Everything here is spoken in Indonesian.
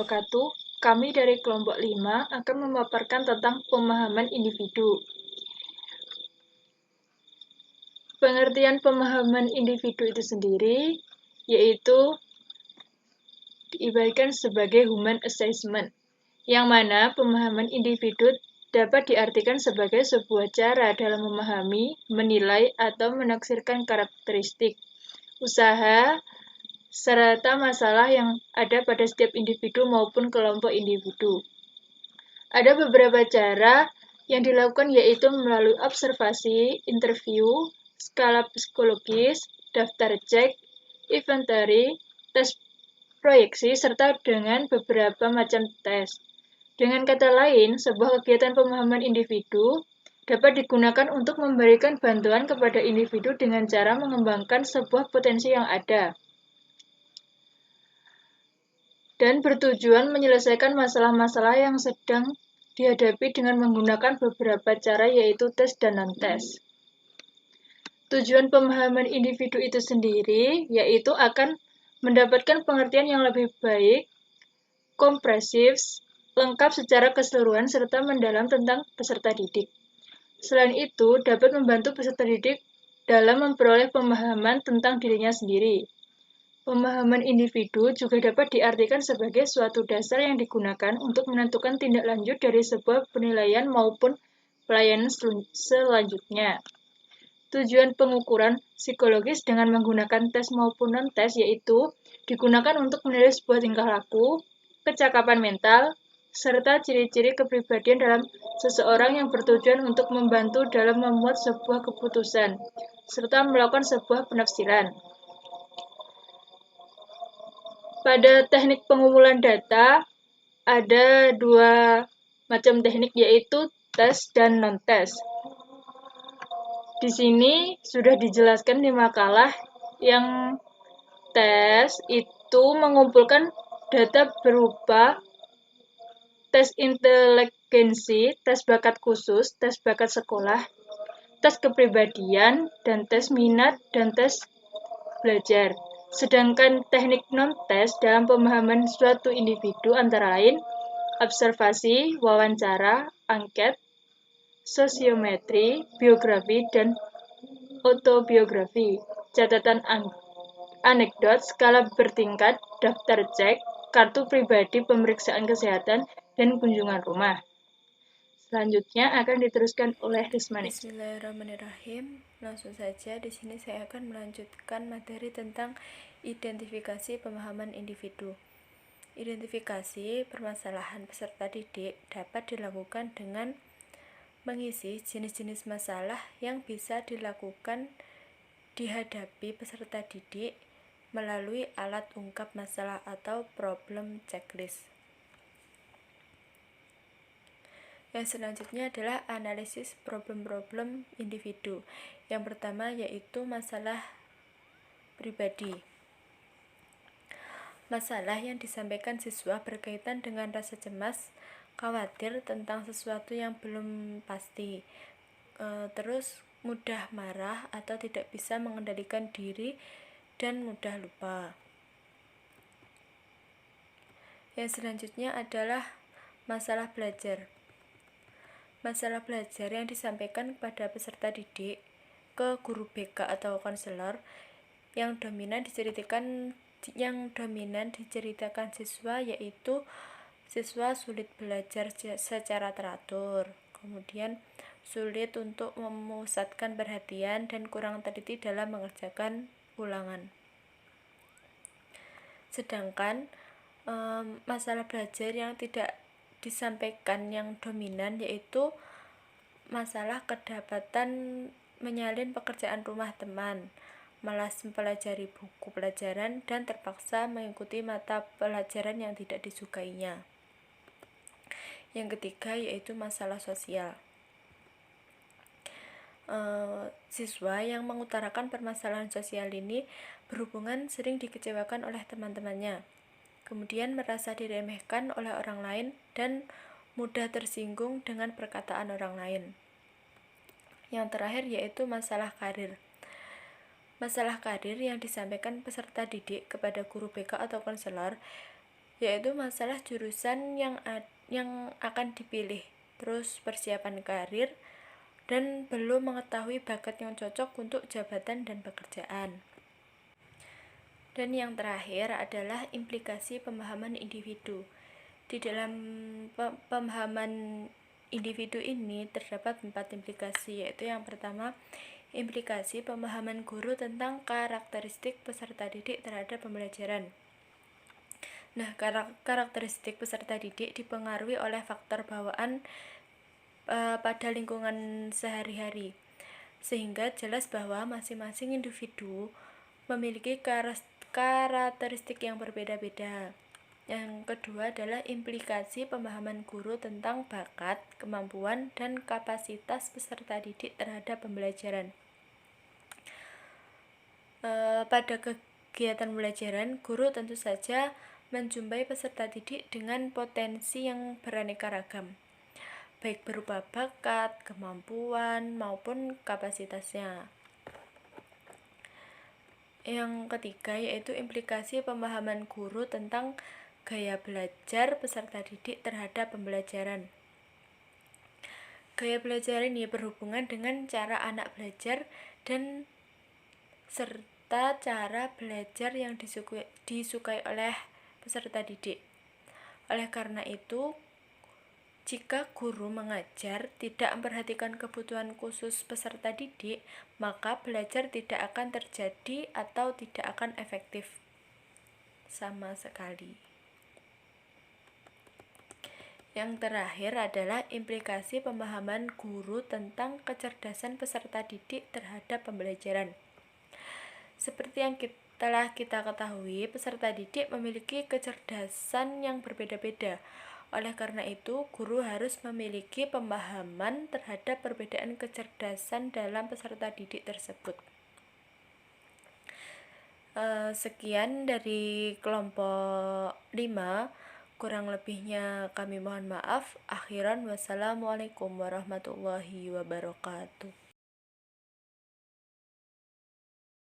wabarakatuh. Kami dari kelompok 5 akan memaparkan tentang pemahaman individu. Pengertian pemahaman individu itu sendiri yaitu diibaratkan sebagai human assessment, yang mana pemahaman individu dapat diartikan sebagai sebuah cara dalam memahami, menilai, atau menaksirkan karakteristik, usaha, serta masalah yang ada pada setiap individu maupun kelompok individu. Ada beberapa cara yang dilakukan yaitu melalui observasi, interview, skala psikologis, daftar cek, inventory, tes proyeksi, serta dengan beberapa macam tes. Dengan kata lain, sebuah kegiatan pemahaman individu dapat digunakan untuk memberikan bantuan kepada individu dengan cara mengembangkan sebuah potensi yang ada dan bertujuan menyelesaikan masalah-masalah yang sedang dihadapi dengan menggunakan beberapa cara yaitu tes dan non-tes. Tujuan pemahaman individu itu sendiri yaitu akan mendapatkan pengertian yang lebih baik, kompresif, lengkap secara keseluruhan, serta mendalam tentang peserta didik. Selain itu, dapat membantu peserta didik dalam memperoleh pemahaman tentang dirinya sendiri. Pemahaman individu juga dapat diartikan sebagai suatu dasar yang digunakan untuk menentukan tindak lanjut dari sebuah penilaian maupun pelayanan selanjutnya. Tujuan pengukuran psikologis dengan menggunakan tes maupun non-tes yaitu digunakan untuk menilai sebuah tingkah laku, kecakapan mental, serta ciri-ciri kepribadian dalam seseorang yang bertujuan untuk membantu dalam membuat sebuah keputusan, serta melakukan sebuah penafsiran. Pada teknik pengumpulan data, ada dua macam teknik yaitu tes dan non-tes. Di sini sudah dijelaskan di makalah yang tes itu mengumpulkan data berupa tes inteligensi, tes bakat khusus, tes bakat sekolah, tes kepribadian, dan tes minat dan tes belajar. Sedangkan teknik non-tes dalam pemahaman suatu individu antara lain observasi, wawancara, angket, sosiometri, biografi, dan autobiografi, catatan anekdot, skala bertingkat, daftar cek, kartu pribadi, pemeriksaan kesehatan, dan kunjungan rumah. Selanjutnya akan diteruskan oleh Rismani. Bismillahirrahmanirrahim. Langsung saja di sini saya akan melanjutkan materi tentang identifikasi pemahaman individu. Identifikasi permasalahan peserta didik dapat dilakukan dengan mengisi jenis-jenis masalah yang bisa dilakukan dihadapi peserta didik melalui alat ungkap masalah atau problem checklist. Yang selanjutnya adalah analisis problem-problem individu. Yang pertama yaitu masalah pribadi. Masalah yang disampaikan siswa berkaitan dengan rasa cemas, khawatir tentang sesuatu yang belum pasti, terus mudah marah atau tidak bisa mengendalikan diri dan mudah lupa. Yang selanjutnya adalah masalah belajar. Masalah belajar yang disampaikan kepada peserta didik ke guru BK atau konselor yang dominan diceritakan siswa yaitu siswa sulit belajar secara teratur, kemudian sulit untuk memusatkan perhatian dan kurang teliti dalam mengerjakan ulangan. Sedangkan masalah belajar yang tidak disampaikan yang dominan yaitu masalah kedapatan menyalin pekerjaan rumah teman, malas mempelajari buku pelajaran, dan terpaksa mengikuti mata pelajaran yang tidak disukainya. Yang ketiga yaitu masalah sosial. Siswa yang mengutarakan permasalahan sosial ini berhubungan sering dikecewakan oleh teman-temannya, kemudian merasa diremehkan oleh orang lain dan mudah tersinggung dengan perkataan orang lain. Yang terakhir yaitu masalah karir. Masalah karir yang disampaikan peserta didik kepada guru BK atau konselor yaitu masalah jurusan yang akan dipilih, terus persiapan karir, dan belum mengetahui bakat yang cocok untuk jabatan dan pekerjaan. Dan yang terakhir adalah implikasi pemahaman individu. Di dalam pemahaman individu ini terdapat 4 implikasi, yaitu yang pertama, implikasi pemahaman guru tentang karakteristik peserta didik terhadap pembelajaran. Nah, karakteristik peserta didik dipengaruhi oleh faktor bawaan pada lingkungan sehari-hari, sehingga jelas bahwa masing-masing individu memiliki karakteristik yang berbeda-beda. Yang kedua adalah implikasi pemahaman guru tentang bakat, kemampuan, dan kapasitas peserta didik terhadap pembelajaran. Pada kegiatan pembelajaran, guru tentu saja menjumpai peserta didik dengan potensi yang beraneka ragam, baik berupa bakat, kemampuan, maupun kapasitasnya. Yang ketiga yaitu implikasi pemahaman guru tentang gaya belajar peserta didik terhadap pembelajaran. Gaya belajar ini berhubungan dengan cara anak belajar dan serta cara belajar yang disukai oleh peserta didik. Oleh karena itu, jika guru mengajar tidak memperhatikan kebutuhan khusus peserta didik, maka belajar tidak akan terjadi atau tidak akan efektif sama sekali. Yang terakhir adalah implikasi pemahaman guru tentang kecerdasan peserta didik terhadap pembelajaran. Seperti yang telah kita ketahui, peserta didik memiliki kecerdasan yang berbeda-beda. Oleh karena itu, guru harus memiliki pemahaman terhadap perbedaan kecerdasan dalam peserta didik tersebut. Sekian dari kelompok 5. Kurang lebihnya kami mohon maaf. Akhiran, wassalamualaikum warahmatullahi wabarakatuh.